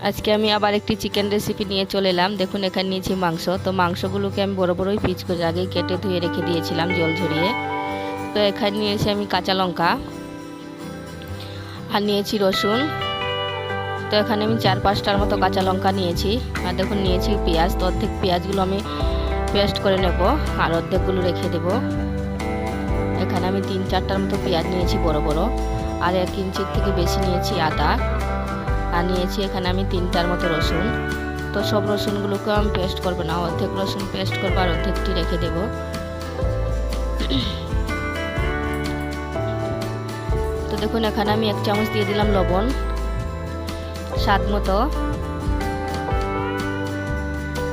আজকে আমি আবার একটি চিকেন রেসিপি নিয়ে চলে এলাম। দেখুন এখানে নিয়েছি মাংস। তো মাংসগুলোকে আমি বড় বড়ই পিস করে আগেই কেটে ধুয়ে রেখে দিয়েছিলাম জল ঝরিয়ে। তো এখানে নিয়েছি আমি কাঁচা লঙ্কা আর নিয়েছি রসুন। তো এখানে আমি 4-5টার মতো কাঁচা লঙ্কা নিয়েছি। আর দেখুন নিয়েছি পেঁয়াজ। তো অর্ধেক পেঁয়াজগুলো আমি পেস্ট করে নেব আর অর্ধেকগুলো রেখে দেব। এখানে আমি 3-4টার মতো পেঁয়াজ নিয়েছি বড় বড়, আর 1 ইঞ্চির থেকে বেশি নিয়েছি আদা, আর নিয়েছি এখানে আমি 3টার মতো রসুন। তো সব রসুনগুলোকে আমি পেস্ট করবো না, অর্ধেক রসুন পেস্ট করবো আর অর্ধেকটি রেখে দেব। তো দেখুন এখানে আমি 1 চামচ দিয়ে দিলাম লবণ স্বাদ মতো,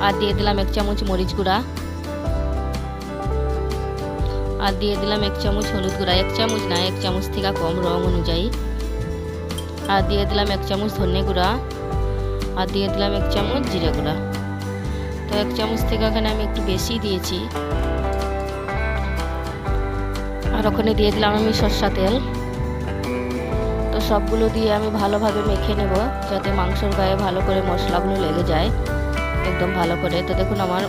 আর দিয়ে দিলাম 1 চামচ মরিচ গুঁড়া, আর দিয়ে দিলাম 1 চামচ হলুদ গুঁড়া। 1 চামচ না, 1 চামচ থেকে কম রং অনুযায়ী। আর দিয়ে দিলাম 1 চামচ ধনে গুঁড়া, আর দিয়ে দিলাম 1 চামচ জিরে গুঁড়া। তো 1 চামচ থেকে এখানে আমি একটু বেশি দিয়েছি। আর ওখানে দিয়ে দিলাম আমি সরষা তেল। তো সবগুলো দিয়ে আমি ভালোভাবে মেখে নেব, যাতে মাংসর গায়ে ভালো করে মশলাগুলো লেগে যায় একদম ভালো করে। তো দেখুন আমার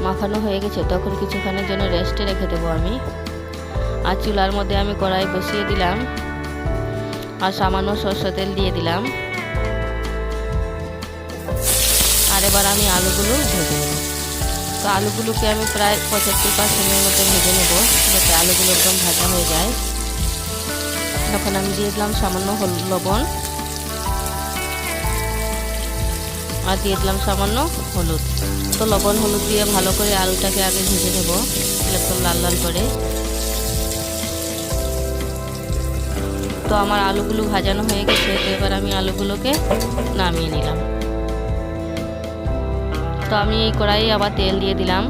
মাখানো হয়ে গেছে। তখন কিছুক্ষণের জন্য রেস্টে রেখে দেবো আমি। আর চুলার মধ্যে আমি কড়াই বসিয়ে দিলাম আর সামান্য সরষের তেল দিয়ে দিলাম। আর এবার আমি আলুগুলো ভেজে নেব। তো আলুগুলোকে আমি প্রায় 75%-এর মতো ভেজে নেব, যাতে আলুগুলো একদম ভাজা হয়ে যায়। তখন আমি দিয়ে দিলাম সামান্য লবণ, আর দিয়ে দিলাম সামান্য হলুদ। তো লবণ হলুদ দিয়ে ভালো করে আলুটাকে আগে ভেজে নেব একদম লাল লাল করে। তো আমার আলুগুলো ভাজানো হয়ে গেছে। তো এবার আমি আলুগুলোকে নামিয়ে নিলাম। তো আমি এই কড়াইয়ে আবার তেল দিয়ে দিলাম।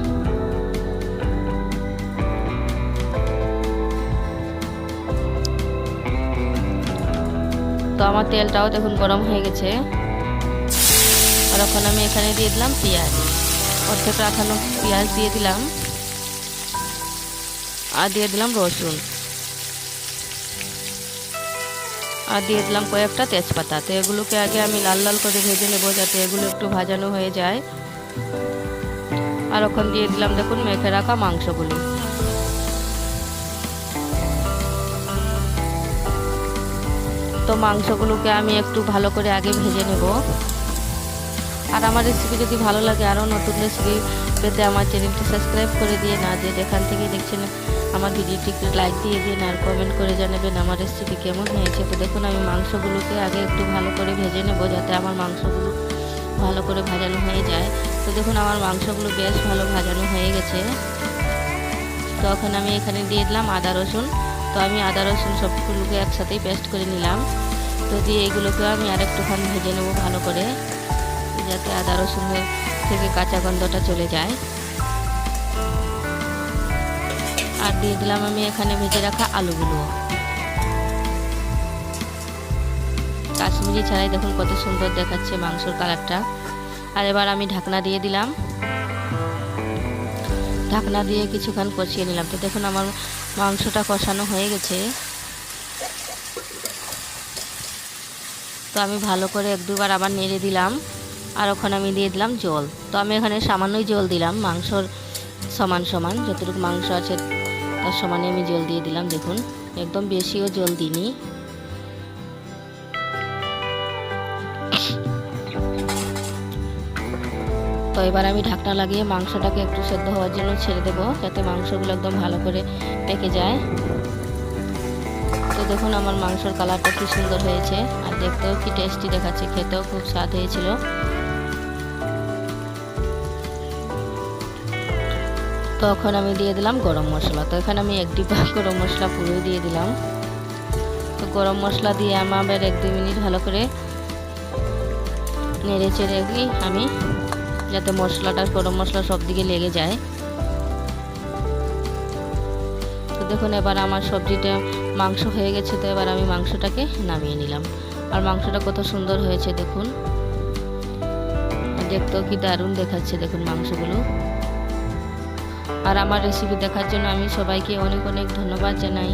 তো আমার তেলটাও দেখুন গরম হয়ে গেছে। আর এখন আমি এখানে দিয়ে দিলাম পেঁয়াজ, অর্ধেক রাখানো পেঁয়াজ দিয়ে দিলাম, আর দিয়ে দিলাম রসুন, আর দিয়ে দিলাম কয়েকটা তেজপাতা। তো এগুলোকে আগে আমি লাল লাল করে ভেজে নেব, যাতে এগুলো একটু ভাজানো হয়ে যায়। আর এখন দিয়ে দিলাম দেখুন মেখে রাখা মাংসগুলো। তো মাংসগুলোকে আমি একটু ভালো করে আগে ভেজে নেব। আর আমার রেসিপি যদি ভালো লাগে, আরও নতুন রেসিপি পেতে আমার চ্যানেলটি সাবস্ক্রাইব করে দিয়ে, না যে যেখান থেকে দেখছেন আমার ভিডিওটি একটু লাইক দিয়ে দিন, আর কমেন্ট করে জানাবেন আমার রেসিপি কেমন হয়েছে। তো দেখুন আমি মাংসগুলোকে আগে একটু ভালো করে ভেজে নেব, যাতে আমার মাংসগুলো ভালো করে ভাজানো হয়ে যায়। তো দেখুন আমার মাংসগুলো বেশ ভালো ভাজানো হয়ে গেছে। তো এখন আমি এখানে দিয়ে দিলাম আদা রসুন। তো আমি আদা রসুন সবগুলোকে একসাথেই পেস্ট করে নিলাম। তো দিয়ে এগুলোকে আমি আরেকটুখানি ভেজে নেব ভালো করে, যাতে আদা রসুনের থেকে কাঁচা গন্ধটা চলে যায়। আর দিয়ে দিলাম আমি এখানে ভেজে রাখা আলুগুলো। কাশ্মীরি ছাড়াই দেখুন কত সুন্দর দেখাচ্ছে মাংসর কালারটা। আর এবার আমি ঢাকনা দিয়ে দিলাম। ঢাকনা দিয়ে কিছুক্ষণ কষিয়ে নিলাম। তো দেখুন আমার মাংসটা কষানো হয়ে গেছে। তো আমি ভালো করে 1-2 বার আবার নেড়ে দিলাম। আর ওখানে আমি দিয়ে দিলাম জল। তো আমি এখানে সামান্যই জল দিলাম, মাংসর সমান সমান যতটুকু মাংস আছে তার সমানে আমি জল দিয়ে দিলাম। দেখুন একদম বেশিও জল দিইনি। তো এবার আমি ঢাকনা লাগিয়ে মাংসটাকে একটু সেদ্ধ হওয়ার জন্য ছেড়ে দেবো, যাতে মাংসগুলো একদম ভালো করে পেকে যায়। তো দেখুন আমার মাংসর কালারটা কি সুন্দর হয়েছে, আর দেখতেও কি টেস্টি দেখাচ্ছে, খেতেও খুব স্বাদ হয়েছিল। তো এখন আমি দিয়ে দিলাম গরম মশলা। তো এখানে আমি 1 ডিব্বা গরম মশলা পুরোই দিয়ে দিলাম। তো গরম মশলা দিয়ে আমার 1-2 মিনিট ভালো করে নেড়ে চেড়ে আমি, যাতে মশলাটা গরম মশলা সব দিকে লেগে যায়। তো দেখুন এবার আমার সবজিটা মাংস হয়ে গেছে। তো এবার আমি মাংসটাকে নামিয়ে নিলাম। আর মাংসটা কত সুন্দর হয়েছে দেখুন, দেখতেও কি দারুণ দেখাচ্ছে দেখুন মাংসগুলো। আর আমার রেসিপি দেখার জন্য আমি সবাইকে অনেক অনেক ধন্যবাদ জানাই।